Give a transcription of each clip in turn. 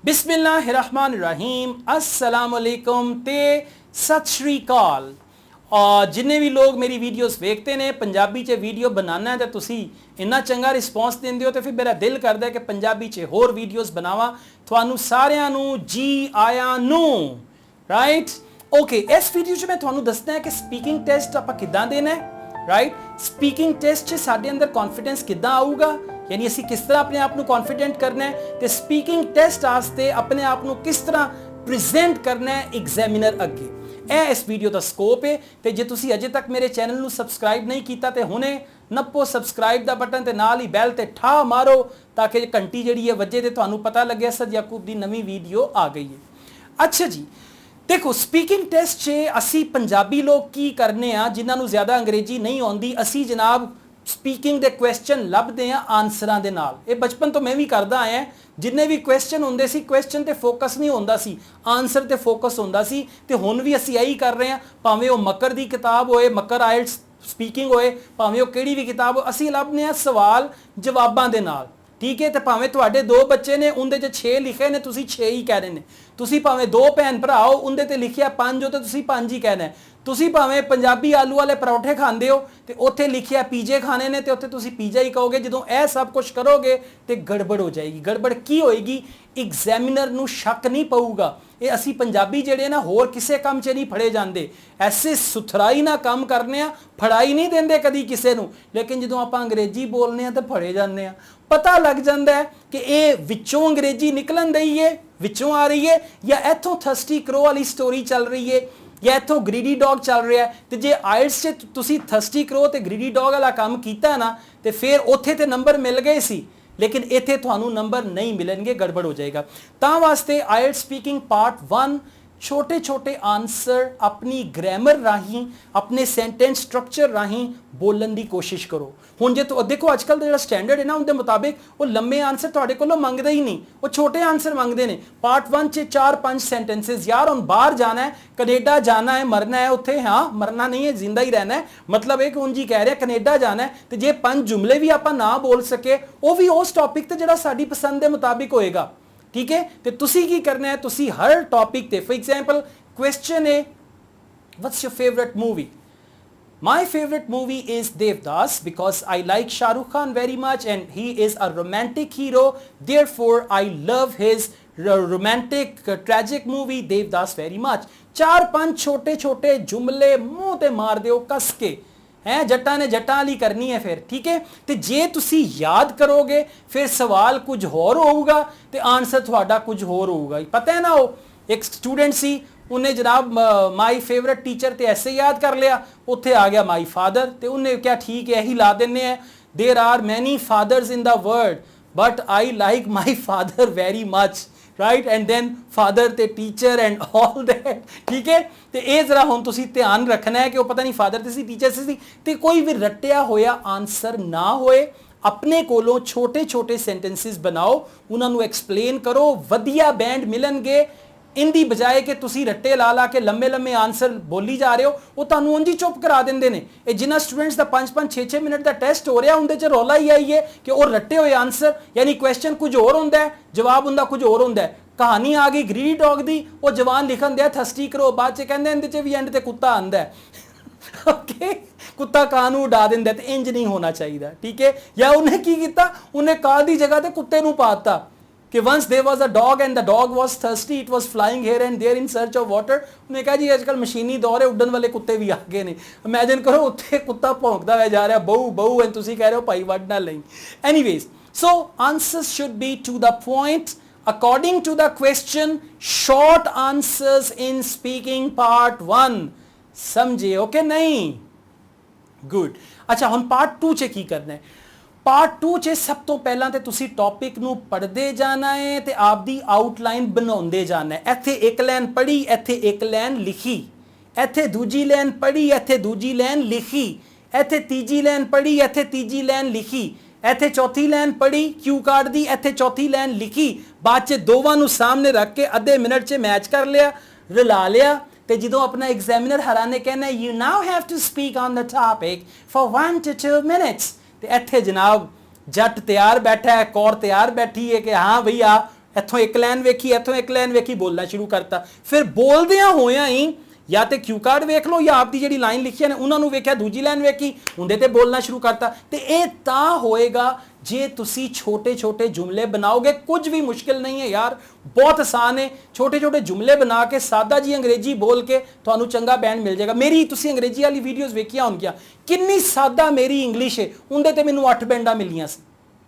बिस्मिल्लाहिर्रहमानिर्रहीम अस्सलामुअलैकुम ते सत श्री अकाल। और जिन्ने भी लोग मेरी वीडियोस देखते ने पंजाबी च वीडियो बनाना है तो तुसी इन्ना चंगा रिस्पॉन्स देंदे हो तो फिर मेरा दिल करदा है कि पंजाबी च होर वीडियोस बनावा तुहानू सारियां नू जी आया नू राइट। ओके, इस वीडियो च मैं तुहानू दसना है कि स्पीकिंग टेस्ट आपां किदां देना है राइट। स्पीकिंग टेस्ट च साडे अंदर कॉन्फिडेंस किदां आऊगा, यानी असी किस तरह अपने आप को कॉन्फिडेंट करना है ते स्पीकिंग टेस्ट आस्ते अपने आप को किस तरह प्रेजेंट करना है एग्जामिनर अगे। यह इस वीडियो का स्कोप है। तो जे तुसी अजे तक मेरे चैनल को सबसक्राइब नहीं किया तो हुणे नप्पो सबसक्राइब का बटन ते नाल ही बैल ते ठा मारो ताकि घंटी जिहड़ी है वजे ते तुहानू पता लगे असद याकूब की नवी वीडियो आ गई है। अच्छा जी, देखो स्पीकिंग टेस्ट चे असी पंजाबी लोग की करने आ जिन्होंने ज़्यादा अंग्रेजी नहीं आती, असी जनाब स्पीकिंग दे क्वेश्चन लभदे आ आंसरां दे नाल। ये बचपन तो मैं भी करदा आया, जिन्ने भी क्वेश्चन होंदे सी क्वेश्चन ते फोकस नहीं होंदा सी, आंसर ते फोकस होंदा सी। ते हुण भी असी यही कर रहे हैं, भावें वो मकर दी किताब होए, मकर आइल्ट्स स्पीकिंग होए, भावें वो किहड़ी भी किताब हो, असी लभने आ सवाल जवाबां दे नाल। ठीक है, तो भावें तुहाडे दो बच्चे ने उनदे च 6 लिखे ने तुसी 6 ही कहने ने, तुसी भावें दो भैन भरा हो उनदे ते लिखिया 5 हो तो तुसी 5 ही कहना है, तुसी भावें पंजाबी आलू वाले परौठे खांदे हो तो उत्थे लिखिया पीजे खाने ने तो उत्थे तुसी पीजा ही कहोगे। जदों यह सब कुछ करोगे तो गड़बड़ हो जाएगी। गड़बड़ की होएगी, एग्जामिनर नू शक नहीं पऊगा। ये असी पंजाबी जिहड़े ना होर किसी काम च नहीं फड़े जाते, ऐसे सुथराई ना काम करने आ, फड़ाई नहीं देंदे कदी किसी नू, लेकिन जदों आपां अंग्रेजी बोलने तो फड़े जाते हैं। पता लग जाता है कि ये विचों अंग्रेजी निकलन दई है, विचों आ रही है, या इथों थर्स्टी क्रो वाली स्टोरी चल रही है, या इथों ग्रीडी डॉग चल रहा है। तो जे आइल्स से तुसी थर्स्टी क्रो ते ग्रीडी डॉग वाला काम किया ना तो फिर उत्थे ते नंबर मिल गए सी, लेकिन इत्थे तुहानू नंबर नहीं मिलेंगे, गड़बड़ हो जाएगा। तां वास्ते आइल्स स्पीकिंग पार्ट 1 छोटे छोटे आंसर अपनी ग्रामर राही, अपने सेंटेंस स्ट्रक्चर राही बोलन की कोशिश करो। हुण जे तो देखो अजकल का जो स्टैंडर्ड है ना उनके मुताबिक वो लंबे आंसर तुहाडे कोलों मंगदे ही नहीं, वो छोटे आंसर मंगते हैं। पार्ट 1 च 4-5 सेंटेंसेस, यार हम बाहर जाना है, कनेडा जाना है, मरना है उत्थे, हाँ मरना नहीं है जिंदा ही रहना है, मतलब एक हुण जी कह रहे कनेडा जाना है तो जे 5 जुमले भी आपां ना बोल सके वो भी उस टॉपिक ते जिहड़ा साडी पसंद के मुताबिक होएगा। ठीक है, तो तुसी की करना है, तुसी हर टॉपिक ते फॉर एग्जांपल क्वेश्चन है what's your favourite movie. My favorite movie is Devdas because I like Shah Rukh Khan very much and he is a romantic hero. Therefore, I love his romantic tragic movie Devdas very much. 4-5 छोटे छोटे जुमले मुंह ते मार दियो कस के, हैं जट्टा ने जट्टा वाली करनी है फिर। ठीक है, तो जे तुसी याद करोगे फिर सवाल कुछ होर होगा तो आंसर थोड़ा कुछ होर होगा। पता है ना, वो एक स्टूडेंट सी उन्हें जनाब माई फेवरेट टीचर तो ऐसे याद कर लिया, उत्थे आ गया माई फादर, तो उन्हें क्या ठीक है यही ला देने हैं, there are many fathers in the world but I like my father very much right, and then father ते टीचर एंड ऑल दैट। ठीक है, तो ये जरा हुण तुसीं ध्यान रखना है कि वो पता नहीं फादर ते सी टीचर सी ते कोई भी रट्टिया होया आंसर ना होए। अपने कोलों छोटे छोटे सेंटेंसिस बनाओ, उन्होंने एक्सप्लेन करो, वधिया बैंड मिलणगे। इनकी बजाय कि तुसी रट्टे ला ला के लंबे लंबे आंसर बोली जा रहे हो, वो तुहानू उंज ही चुप करा देंदे ने। ये जिन्हां स्टूडेंट्स का 5-5 6-6 मिनट का टेस्ट हो रहा उनके च रौला ही आई है कि वो रट्टे हुए आंसर, यानी क्वेश्चन कुछ होर होंदा है जवाब उनका कुछ होर होंदा है। कहानी आ गई ग्रीडी डॉग दी, वो जवान लिखन दिया थर्स्टी करो, बाद च कहंदे इहदे च भी एंड ते कुत्ता आंदा है ओके, कुत्ता कां नूं उड़ा दिंदा है, ते इंज नहीं होना चाहिए। ठीक है, या उन्हें की कीता, उन्हें कां दी जगह ते कुत्ते नूं पाता कि once there was a dog and the dog was thirsty, it was flying here and there in search of water। उन्हें कहा जी आजकल मशीनी दौर है, उड़न वाले कुत्ते भी आ गए ने। इमेजिन करो उत्थे कुत्ता भौंकदा हुआ जा रहा बहु बहु एंड तुसी कह रहे हो भाई वड ना लई। Anyways, so answers should be to the point according to the question, short answers in speaking part 1। समझे ओके नहीं? गुड। अच्छा हुण पार्ट 2 च की करना है। पार्ट 2 च सब तो पहला तो तुसी टॉपिक नू पढ़ते जाना है तो आपकी आउटलाइन बनाते जाना है। इत्थे एक लाइन पढ़ी, इत्थे एक लाइन लिखी, इत्थे दूजी लाइन पढ़ी, इत्थे दूजी लाइन लिखी, इत्थे तीजी लाइन पढ़ी, इत्थे तीजी लाइन लिखी, इत्थे चौथी लाइन पढ़ी क्यू कार्ड दी, इत्थे चौथी लाइन लिखी, बाद च दोवां नू सामने रख के अद्धे मिनट च मैच कर लिया, रला लिया। तो जो अपना एग्जामिनर हराने कहना you now have to speak on the topic for 1 to 2 minutes, तो इत्थे जनाब जट तैयार बैठा है, कौर तैयार बैठी है कि हाँ भैया ਇੱਥੋਂ ਇੱਕ ਲਾਈਨ ਵੇਖੀ, ਇੱਥੋਂ ਇੱਕ ਲਾਈਨ ਵੇਖੀ, ਬੋਲਣਾ ਸ਼ੁਰੂ ਕਰਤਾ। ਫਿਰ ਬੋਲਦਿਆਂ ਹੋਇਆਂ ਹੀ ਜਾਂ ਤੇ ਕਿਊ ਕਾਰਡ ਵੇਖ ਲਓ ਜਾਂ ਆਪਦੀ ਜਿਹੜੀ ਲਾਈਨ ਲਿਖੀ ਨੇ ਉਹਨਾਂ ਨੂੰ ਵੇਖਿਆ, ਦੂਜੀ ਲਾਈਨ ਵੇਖੀ, ਉਹਦੇ ਤੇ ਬੋਲਣਾ ਸ਼ੁਰੂ ਕਰਤਾ। ਤੇ ਇਹ ਤਾਂ ਹੋਏਗਾ ਜੇ ਤੁਸੀਂ ਛੋਟੇ-ਛੋਟੇ ਜੁਮਲੇ ਬਣਾਓਗੇ। ਕੁਝ ਵੀ ਮੁਸ਼ਕਿਲ ਨਹੀਂ ਹੈ ਯਾਰ, ਬਹੁਤ ਆਸਾਨ ਹੈ। ਛੋਟੇ-ਛੋਟੇ ਜੁਮਲੇ ਬਣਾ ਕੇ ਸਾਦਾ ਜੀ ਅੰਗਰੇਜ਼ੀ ਬੋਲ ਕੇ ਤੁਹਾਨੂੰ ਚੰਗਾ ਬੈਂਡ ਮਿਲ ਜਾਏਗਾ। ਮੇਰੀ ਤੁਸੀਂ ਅੰਗਰੇਜ਼ੀ ਵਾਲੀ ਵੀਡੀਓਜ਼ ਵੇਖੀਆਂ ਹੋਣਗੀਆਂ, ਕਿੰਨੀ ਸਾਦਾ ਮੇਰੀ ਇੰਗਲਿਸ਼ ਹੈ, ਉਹਦੇ ਤੇ ਮੈਨੂੰ 8 ਬੈਂਡਾਂ ਮਿਲੀਆਂ ਸੀ।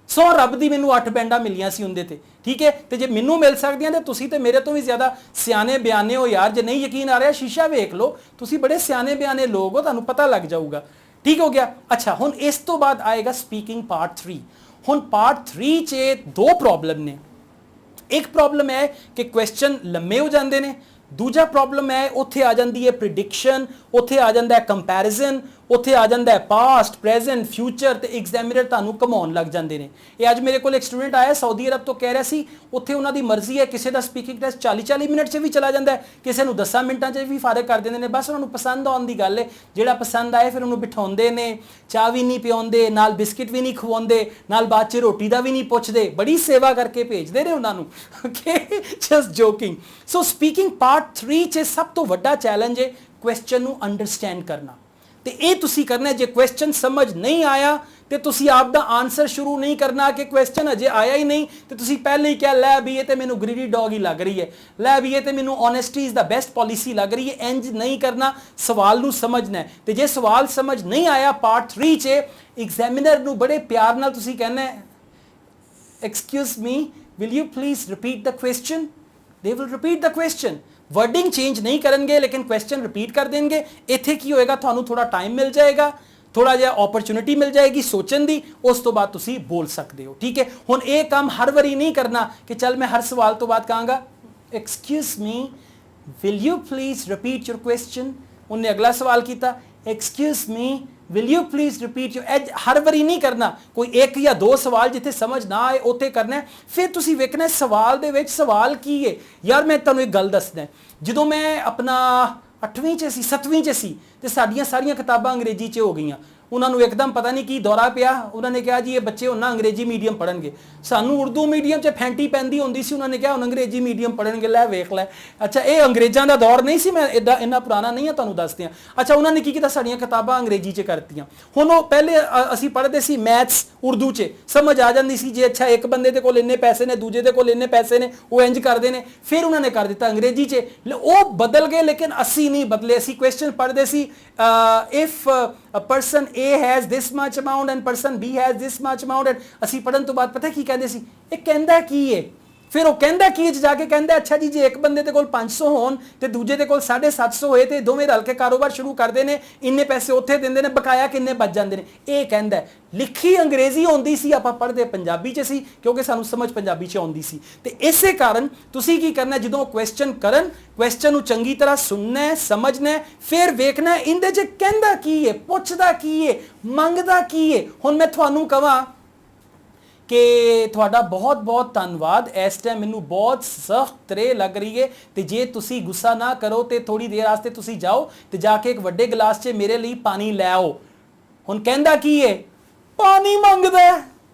ਸੋ ਰੱਬ ਦੀ ਮੈਨੂੰ 8 ਬੈਂਡਾਂ ਮਿਲੀਆਂ ਸੀ ਉਹਦੇ ਤੇ, ਠੀਕ ਹੈ। ਤੇ ਜੇ ਮੈਨੂੰ ਮਿਲ ਸਕਦੀਆਂ ਤੇ ਤੁਸੀਂ ਤੇ ਮੇਰੇ ਤੋਂ ਵੀ ਜ਼ਿਆਦਾ ਸਿਆਣੇ ਬਿਆਨੇ ਹੋ ਯਾਰ। ਜੇ ਨਹੀਂ ਯਕੀਨ ਆ ਰਿਹਾ ਸ਼ੀਸ਼ਾ ਵੇਖ ਲਓ, ਤੁਸੀਂ ਬੜੇ ਸਿਆਣੇ ਬਿਆਨੇ ਲੋਕ ਹੋ, ਤੁਹਾਨੂੰ ਪਤਾ ਲੱਗ ਜਾਊਗਾ। ਠੀਕ ਹੋ ਗਿਆ। ਅੱਛਾ, ਹੁਣ ਇਸ ਤੋਂ ਬਾਅਦ ਆਏਗਾ ਸਪੀਕਿੰਗ ਪਾਰਟ 3। ਹੁਣ ਪਾਰਟ 3 'ਚ ਦੋ ਪ੍ਰੋਬਲਮ ਨੇ। ਇੱਕ ਪ੍ਰੋਬਲਮ ਹੈ ਕਿ ਕੁਐਸਚਨ ਲੰਮੇ ਹੋ ਜਾਂਦੇ ਨੇ, ਦੂਜਾ ਪ੍ਰੋਬਲਮ ਹੈ ਉੱਥੇ ਆ ਜਾਂਦੀ ਹੈ ਪ੍ਰਿਡਿਕਸ਼ਨ, ਉੱਥੇ ਆ ਜਾਂਦਾ ਹੈ ਕੰਪੈਰੀਜ਼ਨ, ਉੱਥੇ ਆ ਜਾਂਦਾ ਹੈ ਪਾਸਟ, ਪ੍ਰੈਜ਼ੈਂਟ, ਫਿਊਚਰ, ਤੇ ਐਗਜ਼ਾਮੀਨਰ ਤੁਹਾਨੂੰ ਘਮਾਉਣ ਲੱਗ ਜਾਂਦੇ ਨੇ। ਇਹ ਅੱਜ ਮੇਰੇ ਕੋਲ ਇੱਕ ਸਟੂਡੈਂਟ ਆਇਆ ਸਾਊਦੀ ਅਰਬ ਤੋਂ, ਕਹਿ ਰਿਹਾ ਸੀ ਉੱਥੇ ਉਹਨਾਂ ਦੀ ਮਰਜ਼ੀ ਹੈ, ਕਿਸੇ ਦਾ ਸਪੀਕਿੰਗ ਟੈਸਟ 40-40 ਮਿੰਟ 'ਚ ਵੀ ਚਲਾ ਜਾਂਦਾ ਹੈ, ਕਿਸੇ ਨੂੰ 10 ਮਿੰਟਾਂ 'ਚ ਵੀ ਫਾਰਗ ਕਰ ਦਿੰਦੇ ਨੇ। ਬਸ ਉਹਨਾਂ ਨੂੰ ਪਸੰਦ ਆਉਣ ਦੀ ਗੱਲ ਹੈ, ਜਿਹੜਾ ਪਸੰਦ ਆਏ ਫਿਰ ਉਹਨੂੰ ਬਿਠਾਉਂਦੇ ਨੇ, ਚਾਹ ਵੀ ਨਹੀਂ ਪਿਆਉਂਦੇ, ਨਾਲ ਬਿਸਕਿਟ ਵੀ ਨਹੀਂ ਖਵਾਉਂਦੇ, ਨਾਲ ਬਾਅਦ 'ਚ ਰੋਟੀ ਦਾ ਵੀ ਨਹੀਂ ਪੁੱਛਦੇ, ਬੜੀ ਸੇਵਾ ਕਰਕੇ ਭੇਜਦੇ ਨੇ ਉਹਨਾਂ ਨੂੰ। Okay, just joking. So speaking part 3 'ਚ ਸਭ ਤੋਂ ਵੱਡਾ ਚੈਲੰਜ ਹੈ ਕੁਐਸਚਨ ਨੂੰ ਅੰਡਰਸਟੈਂਡ ਕਰਨਾ। ਤੇ ਇਹ ਤੁਸੀਂ ਕਰਨਾ। ਜੇ ਕੁਐਸਚਨ ਸਮਝ ਨਹੀਂ ਆਇਆ ਤੇ ਤੁਸੀਂ ਆਪ ਦਾ ਆਨਸਰ ਸ਼ੁਰੂ ਨਹੀਂ ਕਰਨਾ ਕਿ ਕੁਐਸਚਨ ਅਜੇ ਆਇਆ ਹੀ ਨਹੀਂ ਤੇ ਤੁਸੀਂ ਪਹਿਲੇ ਹੀ ਕਿਹਾ ਲੈ ਵੀ ਇਹ ਤੇ ਮੈਨੂੰ ਗ੍ਰੀਡੀ ਡੌਗ ਹੀ ਲੱਗ ਰਹੀ ਹੈ, ਲੈ ਵੀ ਇਹ ਤੇ ਮੈਨੂੰ honesty is the best policy ਲੱਗ ਰਹੀ ਹੈ। ਇੰਜ ਨਹੀਂ ਕਰਨਾ, ਸਵਾਲ ਨੂੰ ਸਮਝਣਾ। ਤੇ ਜੇ ਸਵਾਲ ਸਮਝ ਨਹੀਂ ਆਇਆ ਪਾਰਟ 3 'ਚ, ਐਗਜ਼ਾਮੀਨਰ ਨੂੰ ਬੜੇ ਪਿਆਰ ਨਾਲ ਤੁਸੀਂ ਕਹਿਣਾ, excuse me, will you please repeat the question. They will repeat the question. Wording change नहीं करेंगे लेकिन क्वेश्चन रिपीट कर देंगे। इत्थे की होएगा, थानू थोड़ा टाइम मिल जाएगा, थोड़ा जिहा अपॉर्चुनिटी मिल जाएगी सोचन दी, उस तो बाद तुसी बोल सकते हो। ठीक है, हुण ये काम हर वारी नहीं करना कि चल मैं हर सवाल तो बाद कहांगा excuse me will you please repeat your question. उन्हें अगला सवाल किया, excuse me will you please repeat your. हर वारी नहीं करना, कोई एक या दो सवाल जिथे समझ ना आए उत्थे करना। फिर तुसी वेखना सवाल दे विच सवाल की है। यार मैं तुहानूं एक गल दसदा, ਜਦੋਂ ਮੈਂ ਆਪਣਾ 8ਵੀਂ 'ਚ ਸੀ 7ਵੀਂ 'ਚ ਸੀ ਤੇ ਸਾਡੀਆਂ ਸਾਰੀਆਂ ਕਿਤਾਬਾਂ ਅੰਗਰੇਜ਼ੀ 'ਚ ਹੋ ਗਈਆਂ। ਉਹਨਾਂ ਨੂੰ ਇੱਕਦਮ ਪਤਾ ਨਹੀਂ ਕੀ ਦੌਰਾ ਪਿਆ, ਉਹਨਾਂ ਨੇ ਕਿਹਾ ਜੀ ਇਹ ਬੱਚੇ ਹੁਣ ਨਾ ਅੰਗਰੇਜ਼ੀ ਮੀਡੀਅਮ ਪੜ੍ਹਨਗੇ। ਸਾਨੂੰ ਉਰਦੂ ਮੀਡੀਅਮ 'ਚ ਫੈਂਟੀ ਪੈਂਦੀ ਹੁੰਦੀ ਸੀ, ਉਹਨਾਂ ਨੇ ਕਿਹਾ ਹੁਣ ਅੰਗਰੇਜ਼ੀ ਮੀਡੀਅਮ ਪੜ੍ਹਨਗੇ। ਲੈ ਵੇਖ ਲੈ, ਅੱਛਾ ਇਹ ਅੰਗਰੇਜ਼ਾਂ ਦਾ ਦੌਰ ਨਹੀਂ ਸੀ, ਮੈਂ ਇੱਦਾਂ ਇੰਨਾ ਪੁਰਾਣਾ ਨਹੀਂ ਆ ਤੁਹਾਨੂੰ ਦੱਸਦੇ ਹਾਂ। ਅੱਛਾ ਉਹਨਾਂ ਨੇ ਕੀ ਕੀਤਾ, ਸਾਡੀਆਂ ਕਿਤਾਬਾਂ ਅੰਗਰੇਜ਼ੀ 'ਚ ਕਰਤੀਆਂ। ਹੁਣ ਉਹ ਪਹਿਲੇ ਅਸੀਂ ਪੜ੍ਹਦੇ ਸੀ ਮੈਥਸ ਉਰਦੂ 'ਚ, ਸਮਝ ਆ ਜਾਂਦੀ ਸੀ ਜੇ ਅੱਛਾ ਇੱਕ ਬੰਦੇ ਦੇ ਕੋਲ ਇੰਨੇ ਪੈਸੇ ਨੇ, ਦੂਜੇ ਦੇ ਕੋਲ ਇੰਨੇ ਪੈਸੇ ਨੇ, ਉਹ ਇੰਜ ਕਰਦੇ ਨੇ। ਫਿਰ ਉਹਨਾਂ ਨੇ ਕਰ ਦਿੱਤਾ ਅੰਗਰੇਜ਼ੀ 'ਚ, ਉਹ ਬਦਲ ਗਏ ਲੇਕਿਨ ਅਸੀਂ ਨਹੀਂ ਬਦਲੇ। ਅਸੀਂ ਕੁਐਸਚਨ ਪੜ੍ਹਦੇ ਸੀ, if person A has this much amount and person B has this much amount, and ਅਸੀਂ ਪੜਨ ਤੋਂ ਬਾਅਦ ਪਤਾ ਕੀ ਕਹਿੰਦੇ ਸੀ, ਇਹ ਕਹਿੰਦਾ ਕੀ ਹੈ। ਫਿਰ ਉਹ ਕਹਿੰਦਾ ਕੀ ਜਾ ਕੇ ਕਹਿੰਦਾ ਅੱਛਾ ਜੀ ਜੇ ਇੱਕ ਬੰਦੇ ਦੇ ਕੋਲ 500 ਹੋਣ ਤੇ ਦੂਜੇ ਦੇ ਕੋਲ 750 ਹੋਏ ਤੇ ਦੋਵੇਂ ਰਲ ਕੇ ਕਾਰੋਬਾਰ ਸ਼ੁਰੂ ਕਰਦੇ ਨੇ, ਇੰਨੇ ਪੈਸੇ ਉੱਥੇ ਦਿੰਦੇ ਨੇ, ਬਕਾਇਆ ਕਿੰਨੇ ਬਚ ਜਾਂਦੇ ਨੇ। ਇਹ ਕਹਿੰਦਾ ਲਿਖੀ ਅੰਗਰੇਜ਼ੀ ਆਉਂਦੀ ਸੀ, ਆਪਾਂ ਪੜ੍ਹਦੇ ਪੰਜਾਬੀ 'ਚ ਸੀ ਕਿਉਂਕਿ ਸਾਨੂੰ ਸਮਝ ਪੰਜਾਬੀ 'ਚ ਆਉਂਦੀ ਸੀ। ਤੇ ਇਸੇ ਕਾਰਨ ਤੁਸੀਂ ਕੀ ਕਰਨਾ, ਜਦੋਂ ਕੁਐਸਚਨ ਕਰਨ, ਕੁਐਸਚਨ ਨੂੰ ਚੰਗੀ ਤਰ੍ਹਾਂ ਸੁਣਨਾ, ਸਮਝਣਾ, ਫਿਰ ਵੇਖਣਾ ਇਹਦੇ 'ਚ ਕਹਿੰਦਾ ਕੀ ਹੈ, ਪੁੱਛਦਾ ਕੀ ਹੈ, ਮੰਗਦਾ ਕੀ ਹੈ। ਹੁਣ ਮੈਂ ਤੁਹਾਨੂੰ ਕਹਾਂ ਕਿ ਤੁਹਾਡਾ ਬਹੁਤ ਬਹੁਤ ਧੰਨਵਾਦ, ਇਸ ਟਾਈਮ ਮੈਨੂੰ ਬਹੁਤ ਸਖਤ ਤਰੇ ਲੱਗ ਰਹੀ ਹੈ ਤੇ ਜੇ ਤੁਸੀਂ ਗੁੱਸਾ ਨਾ ਕਰੋ ਤੇ ਥੋੜੀ ਦੇਰ ਵਾਸਤੇ ਤੁਸੀਂ ਜਾਓ ਤੇ ਜਾ ਕੇ ਇੱਕ ਵੱਡੇ ਗਲਾਸ 'ਚ ਮੇਰੇ ਲਈ ਪਾਣੀ ਲੈ ਆਓ। ਹੁਣ ਕਹਿੰਦਾ ਕੀ ਹੈ, ਪਾਣੀ ਮੰਗਦਾ ਹੈ।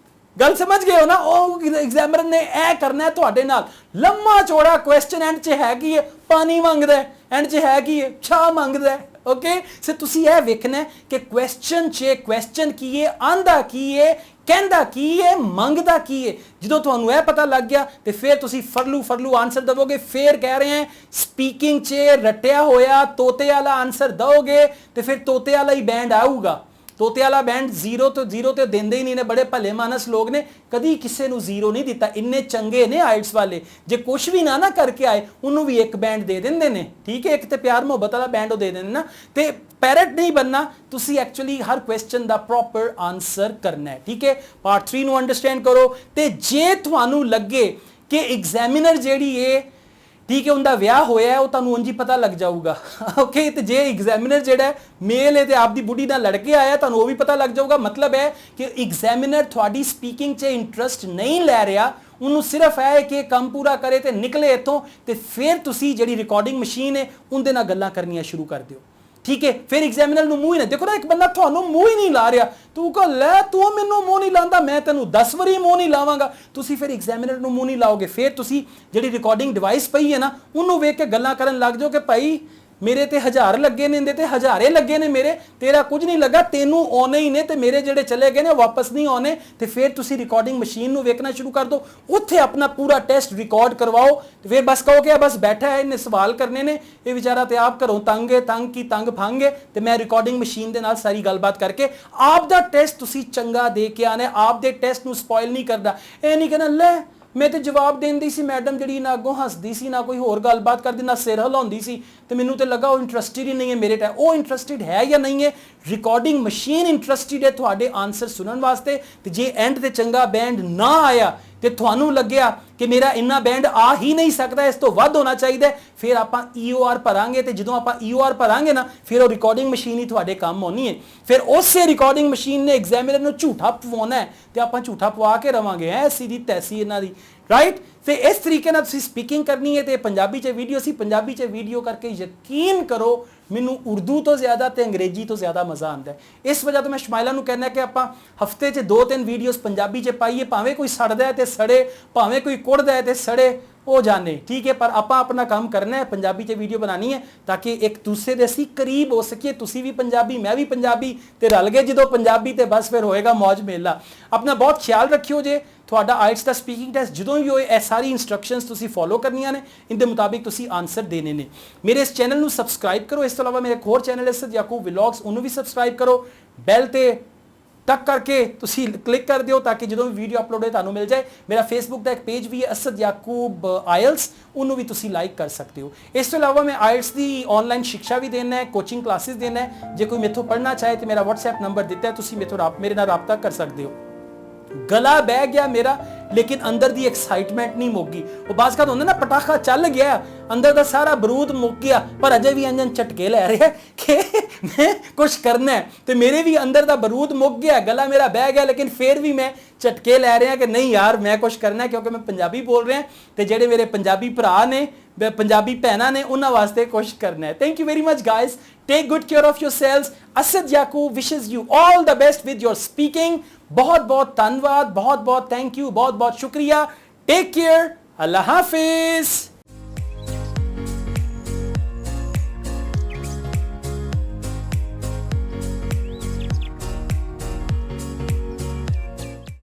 ਗੱਲ ਸਮਝ ਗਏ ਹੋ ਨਾ, ਉਹ ਐਗਜ਼ਾਮਨਰ ਨੇ ਇਹ ਕਰਨਾ ਤੁਹਾਡੇ ਨਾਲ। ਲੰਮਾ ਚੌੜਾ ਕੁਐਸਚਨ ਐਂਡ 'ਚ ਹੈ ਕੀ ਹੈ, ਪਾਣੀ ਮੰਗਦਾ ਹੈ, ਐਂਡ 'ਚ ਹੈ ਕੀ ਹੈ, ਚਾਹ ਮੰਗਦਾ ਹੈ। ਓਕੇ, ਸੋ ਤੁਸੀਂ ਇਹ ਵੇਖਣਾ ਕਿ ਕੁਐਸਚਨ 'ਚ ਕੁਐਸਚਨ ਕੀ ਹੈ, ਆਂਦਾ ਕੀ ਹੈ, ਕਹਿੰਦਾ ਕੀ ਹੈ, ਮੰਗਦਾ ਕੀ ਹੈ। ਜਦੋਂ ਤੁਹਾਨੂੰ ਇਹ ਪਤਾ ਲੱਗ ਗਿਆ ਤੇ ਫਿਰ ਤੁਸੀਂ ਫਰਲੂ ਆਨਸਰ ਦਵੋਗੇ। ਫਿਰ ਕਹਿ ਰਹੇ ਹਾਂ ਸਪੀਕਿੰਗ 'ਚ ਰਟਿਆ ਹੋਇਆ ਤੋਤੇ ਵਾਲਾ ਆਨਸਰ ਦਓਗੇ ਤੇ ਫਿਰ ਤੋਤੇ ਵਾਲਾ ਹੀ ਬੈਂਡ ਆਊਗਾ। ਤੋਤੇ ਵਾਲਾ ਬੈਂਡ 0 ਤੋਂ 0 ਤੇ ਦਿੰਦੇ ਹੀ ਨਹੀਂ ਨੇ, ਬੜੇ ਭਲੇ ਮਾਨਸ ਲੋਕ ਨੇ, ਕਦੀ ਕਿਸੇ ਨੂੰ 0 ਨਹੀਂ ਦਿੱਤਾ। ਇੰਨੇ ਚੰਗੇ ਨੇ ਆਇਲਟਸ ਵਾਲੇ, ਜੇ ਕੁਝ ਵੀ ਨਾ ਕਰਕੇ ਆਏ ਉਹਨੂੰ ਵੀ ਇੱਕ ਬੈਂਡ ਦੇ ਦਿੰਦੇ ਨੇ। ਠੀਕ ਹੈ, ਇੱਕ ਤੇ ਪਿਆਰ ਮੁਹੱਬਤ ਵਾਲਾ ਬੈਂਡ ਉਹ ਦੇ ਦਿੰਦੇ ਨਾ। ਤੇ ਪੈਰਟ ਨਹੀਂ बनना, ਤੁਸੀਂ ਐਕਚੁਅਲੀ ਹਰ ਕੁਐਸਚਨ ਦਾ ਪ੍ਰੋਪਰ ਆਨਸਰ ਕਰਨਾ ਹੈ। ਠੀਕ ਹੈ, ਪਾਰਟ 3 ਨੂੰ ਅੰਡਰਸਟੈਂਡ ਕਰੋ। ਤੇ ਜੇ ਤੁਹਾਨੂੰ ਲੱਗੇ ਕਿ ਐਗਜ਼ਾਮੀਨਰ ਜਿਹੜੀ ਹੈ ਠੀਕ ਹੈ ਉਹਦਾ ਵਿਆਹ ਹੋਇਆ, ਉਹ ਤੁਹਾਨੂੰ ਉਂਝ ਹੀ ਪਤਾ ਲੱਗ ਜਾਊਗਾ। ਓਕੇ, ਤੇ ਜੇ ਐਗਜ਼ਾਮੀਨਰ ਜਿਹੜਾ ਮੇਲ ਹੈ ਤੇ ਆਪਦੀ ਬੁੱਢੀ ਨਾਲ ਲੜ ਕੇ ਆਇਆ, ਤੁਹਾਨੂੰ ਉਹ ਵੀ ਪਤਾ ਲੱਗ ਜਾਊਗਾ। ਮਤਲਬ ਹੈ ਕਿ ਐਗਜ਼ਾਮੀਨਰ ਤੁਹਾਡੀ ਸਪੀਕਿੰਗ 'ਚ ਇੰਟਰਸਟ ਨਹੀਂ ਲੈ ਰਿਹਾ, ਉਹਨੂੰ ਸਿਰਫ ਹੈ ਕਿ ਕੰਮ ਪੂਰਾ ਕਰੇ ਤੇ ਨਿਕਲੇ ਇੱਥੋਂ। ਤੇ ਫਿਰ ਤੁਸੀਂ ਜਿਹੜੀ ਰਿਕਾਰਡਿੰਗ ਮਸ਼ੀਨ ਹੈ ਉਹਦੇ ਨਾਲ ਗੱਲਾਂ ਕਰਨੀਆਂ ਸ਼ੁਰੂ ਕਰ ਦਿਓ। ਠੀਕ ਹੈ, ਫਿਰ ਐਗਜ਼ਾਮੀਨਰ ਨੂੰ ਮੂੰਹ ਹੀ ਨਾ ਦੇਖੋ ਨਾ, ਇੱਕ ਬੰਦਾ ਤੁਹਾਨੂੰ ਮੂੰਹ ਹੀ ਨਹੀਂ ਲਾ ਰਿਹਾ, ਤੂੰ ਕਹ ਲੈ ਤੂੰ ਮੈਨੂੰ ਮੂੰਹ ਨਹੀਂ ਲਾਉਂਦਾ, ਮੈਂ ਤੈਨੂੰ 10 ਵਾਰੀ ਮੂੰਹ ਨਹੀਂ ਲਾਵਾਂਗਾ। ਤੁਸੀਂ ਫਿਰ ਐਗਜ਼ਾਮੀਨਰ ਨੂੰ ਮੂੰਹ ਨਹੀਂ ਲਾਓਗੇ, ਫਿਰ ਤੁਸੀਂ ਜਿਹੜੀ ਰਿਕਾਰਡਿੰਗ ਡਿਵਾਈਸ ਪਈ ਹੈ ਨਾ ਉਹਨੂੰ ਵੇਖ ਕੇ ਗੱਲਾਂ ਕਰਨ ਲੱਗ ਜਾਓ ਕਿ ਭਾਈ ਮੇਰੇ ਤੇ 1000 ਲੱਗੇ ਨੇ, ਇਹਦੇ ਤੇ ਹਜ਼ਾਰੇ ਲੱਗੇ ਨੇ ਮੇਰੇ, ਤੇਰਾ ਕੁਝ ਨਹੀਂ ਲੱਗਾ, ਤੈਨੂੰ ਆਉਣੇ ਹੀ ਨੇ ਤੇ ਮੇਰੇ ਜਿਹੜੇ ਚਲੇ ਗਏ ਨੇ ਵਾਪਸ ਨਹੀਂ ਆਉਣੇ। ਤੇ ਫਿਰ ਤੁਸੀਂ ਰਿਕਾਰਡਿੰਗ ਮਸ਼ੀਨ ਨੂੰ ਵੇਖਣਾ ਸ਼ੁਰੂ ਕਰ ਦਿਓ, ਉੱਥੇ ਆਪਣਾ ਪੂਰਾ ਟੈਸਟ ਰਿਕਾਰਡ ਕਰਵਾਓ ਤੇ ਫਿਰ ਬਸ ਕਹੋ ਕਿ ਬਸ ਬੈਠਾ ਹੈ, ਇਹਨੇ ਸਵਾਲ ਕਰਨੇ ਨੇ, ਇਹ ਵਿਚਾਰਾ ਤੇ ਆਪ ਘਰੋਂ ਤੰਗ ਹੈ, ਤੰਗ ਕੀ ਤੰਗ ਫੰਗ ਹੈ, ਤੇ ਮੈਂ ਰਿਕਾਰਡਿੰਗ ਮਸ਼ੀਨ ਦੇ ਨਾਲ ਸਾਰੀ ਗੱਲਬਾਤ ਕਰਕੇ ਆਪ ਦਾ ਟੈਸਟ ਤੁਸੀਂ ਚੰਗਾ ਦੇ ਕੇ ਆਣਾ, ਆਪ ਦੇ ਟੈਸਟ ਨੂੰ ਸਪੋਇਲ ਨਹੀਂ ਕਰਦਾ। ਇਹ ਨਹੀਂ ਕਹਿਣਾ ਲੈ ਮੈਂ ਤੇ ਜਵਾਬ ਦੇਂਦੀ ਸੀ, ਮੈਡਮ ਜਿਹੜੀ ਨਾ ਅੱਗੋਂ ਹੱਸਦੀ ਸੀ, ਨਾ ਕੋਈ ਹੋਰ ਗੱਲਬਾਤ ਕਰਦੀ, ਨਾ ਸਿਰ ਹਿਲਾਉਂਦੀ ਸੀ, ਤੇ ਮੈਨੂੰ ਤੇ ਲੱਗਾ ਉਹ ਇੰਟਰਸਟਿਡ ਹੀ ਨਹੀਂ ਹੈ ਮੇਰੇ ਟਾਈਮ। ਉਹ ਇੰਟਰਸਟਿਡ ਹੈ ਜਾਂ ਨਹੀਂ ਹੈ? ਰਿਕਾਰਡਿੰਗ ਮਸ਼ੀਨ ਇੰਟਰਸਟਿਡ ਹੈ ਤੁਹਾਡੇ ਆਨਸਰ ਸੁਣਨ ਵਾਸਤੇ। ਤੇ ਜੇ ਐਂਡ ਤੇ ਚੰਗਾ ਬੈਂਡ ਨਾ ਆਇਆ ਤੇ ਤੁਹਾਨੂੰ ਲੱਗਿਆ ਕਿ ਮੇਰਾ ਇੰਨਾ ਬੈਂਡ ਆ ਹੀ ਨਹੀਂ ਸਕਦਾ, ਇਸ ਤੋਂ ਵੱਧ ਹੋਣਾ ਚਾਹੀਦਾ, ਫਿਰ ਆਪਾਂ EOR ਭਰਾਂਗੇ। ਤੇ ਜਦੋਂ ਆਪਾਂ EOR ਭਰਾਂਗੇ ਨਾ ਫਿਰ ਉਹ ਰਿਕਾਰਡਿੰਗ ਮਸ਼ੀਨ ਹੀ ਤੁਹਾਡੇ ਕੰਮ ਆਉਣੀ ਹੈ। ਫਿਰ ਉਸੇ ਰਿਕਾਰਡਿੰਗ ਮਸ਼ੀਨ ਨੇ ਐਗਜ਼ਾਮੀਨਰ ਨੂੰ ਝੂਠਾ ਪਵਾਉਣਾ ਹੈ ਤੇ ਆਪਾਂ ਝੂਠਾ ਪਵਾ ਕੇ ਰਵਾਂਗੇ, ਐਸੀ ਦੀ ਤੈਸੀ ਇਹਨਾਂ ਦੀ, ਰਾਈਟ। ਤੇ ਇਸ ਤਰੀਕੇ ਨਾਲ ਤੁਸੀਂ ਸਪੀਕਿੰਗ ਕਰਨੀ ਹੈ। ਤੇ ਪੰਜਾਬੀ 'ਚ ਵੀਡੀਓ ਸੀ, ਪੰਜਾਬੀ 'ਚ ਵੀਡੀਓ ਕਰਕੇ ਯਕੀਨ ਕਰੋ ਮੈਨੂੰ ਉਰਦੂ ਤੋਂ ਜ਼ਿਆਦਾ ਤੇ ਅੰਗਰੇਜ਼ੀ ਤੋਂ ਜ਼ਿਆਦਾ ਮਜ਼ਾ ਆਉਂਦਾ ਹੈ। ਇਸ ਵਜ੍ਹਾ ਤੋਂ ਮੈਂ ਸ਼ਮਾਇਲਾ ਨੂੰ ਕਹਿੰਦਾ ਕਿ ਆਪਾਂ ਹਫਤੇ 'ਚ 2-3 ਵੀਡੀਓਜ਼ ਪੰਜਾਬੀ 'ਚ ਪਾਈਏ, ਭਾਵੇਂ ਕੋਈ ਸੜਦਾ ਹੈ ਤੇ ਸੜੇ, ਭਾਵੇਂ ਕੋਈ ਕੁੜਦਾ ਹੈ ਤੇ ਸੜੇ, ਉਹ ਜਾਣੇ, ਠੀਕ ਹੈ, ਪਰ ਆਪਾਂ ਆਪਣਾ ਕੰਮ ਕਰਨਾ ਹੈ, ਪੰਜਾਬੀ 'ਚ ਵੀਡੀਓ ਬਣਾਉਣੀ ਹੈ ਤਾਂ ਕਿ ਇੱਕ ਦੂਸਰੇ ਦੇ ਅਸੀਂ ਕਰੀਬ ਹੋ ਸਕੀਏ। ਤੁਸੀਂ ਵੀ ਪੰਜਾਬੀ, ਮੈਂ ਵੀ ਪੰਜਾਬੀ, ਤੇ ਰਲ ਗਏ ਜਦੋਂ ਪੰਜਾਬੀ ਤੇ ਬਸ ਫਿਰ ਹੋਏਗਾ ਮੌਜ ਮੇਲਾ। ਆਪਣਾ ਬਹੁਤ ਖਿਆਲ ਰੱਖਿਓ ਜੇ। ਤੁਹਾਡਾ ਆਇਲਟਸ ਦਾ ਸਪੀਕਿੰਗ ਟੈਸਟ ਜਦੋਂ ਵੀ ਹੋਏ ਇਹ ਸਾਰੀ ਇਨਸਟਰਕਸ਼ਨਸ ਤੁਸੀਂ ਫੋਲੋ ਕਰਨੀਆਂ ਨੇ, ਇਹਦੇ ਮੁਤਾਬਿਕ ਤੁਸੀਂ ਆਨਸਰ ਦੇਣੇ ਨੇ। ਮੇਰੇ ਇਸ ਚੈਨਲ ਨੂੰ ਸਬਸਕ੍ਰਾਈਬ ਕਰੋ। ਇਸ ਤੋਂ ਇਲਾਵਾ ਮੇਰੇ ਇੱਕ ਹੋਰ ਚੈਨਲ ਹੈ ਅਸਦ ਯਾਕੂਬ ਵਲੌਗਸ, ਉਹਨੂੰ ਵੀ ਸਬਸਕ੍ਰਾਈਬ ਕਰੋ। ਬੈਲ ਤੇ ਟੱਕ ਕਰਕੇ ਤੁਸੀਂ ਕਲਿੱਕ ਕਰ ਦਿਓ ਤਾਂ ਕਿ ਜਦੋਂ ਵੀ ਵੀਡੀਓ ਅਪਲੋਡ ਹੋਏ ਤੁਹਾਨੂੰ ਮਿਲ ਜਾਏ। ਮੇਰਾ ਫੇਸਬੁੱਕ ਦਾ ਇੱਕ ਪੇਜ ਵੀ ਹੈ ਅਸਦ ਯਾਕੂਬ ਆਇਲਟਸ, ਉਹਨੂੰ ਵੀ ਤੁਸੀਂ ਲਾਈਕ ਕਰ ਸਕਦੇ ਹੋ। ਇਸ ਤੋਂ ਇਲਾਵਾ ਮੈਂ ਆਇਲਟਸ ਦੀ ਆਨਲਾਈਨ ਸਿੱਖਿਆ ਵੀ ਦੇਣਾ ਹੈ, ਕੋਚਿੰਗ ਕਲਾਸਿਸ ਦੇਣਾ ਹੈ। ਜੇ ਕੋਈ ਮੇਥੋਂ ਪੜ੍ਹਨਾ ਚਾਹੇ ਤੇ ਮੇਰਾ WhatsApp ਨੰਬਰ ਦਿੱਤਾ ਹੈ, ਤੁਸੀਂ ਮੇਰੇ ਨਾਲ ਰਾਬਤਾ ਕਰ ਸਕਦੇ ਹੋ। ਗਲਾ ਬਹਿ ਗਿਆ ਮੇਰਾ, ਲੇਕਿਨ ਅੰਦਰ ਦੀ ਐਕਸਾਈਟਮੈਂਟ ਨਹੀਂ ਮੁੱਕ ਗਈ। ਉਹ ਬਾਜ਼ ਕਦ ਹੁੰਦਾ ਨਾ ਪਟਾਖਾ ਚੱਲ ਗਿਆ, ਅੰਦਰ ਦਾ ਸਾਰਾ ਬਰੂਦ ਮੁੱਕ ਗਿਆ, ਪਰ ਅਜੇ ਵੀ ਅੰਜਨ ਝਟਕੇ ਲੈ ਰਿਹਾ ਕਿ ਮੈਂ ਕੁਝ ਕਰਨਾ ਹੈ। ਤੇ ਮੇਰੇ ਵੀ ਅੰਦਰ ਦਾ ਬਰੂਦ ਮੁੱਕ ਗਿਆ, ਗਲਾ ਮੇਰਾ ਬਹਿ ਗਿਆ, ਲੇਕਿਨ ਫਿਰ ਵੀ ਮੈਂ ਝਟਕੇ ਲੈ ਰਿਹਾ ਕਿ ਨਹੀਂ ਯਾਰ ਮੈਂ ਕੁਝ ਕਰਨਾ ਹੈ, ਕਿਉਂਕਿ ਮੈਂ ਪੰਜਾਬੀ ਬੋਲ ਰਿਹਾ ਤੇ ਜਿਹੜੇ ਮੇਰੇ ਪੰਜਾਬੀ ਭਰਾ ਨੇ, ਪੰਜਾਬੀ ਭੈਣਾਂ ਨੇ, ਉਹਨਾਂ ਵਾਸਤੇ ਕੁਝ ਕਰਨਾ ਹੈ। Thank you very much guys. Take good care of yourselves. Asad Yaqub wishes you all the best with your speaking. बहुत बहुत धन्यवाद, बहुत बहुत थैंक यू, बहुत बहुत शुक्रिया। टेक केयर, अल्लाह हाफिज।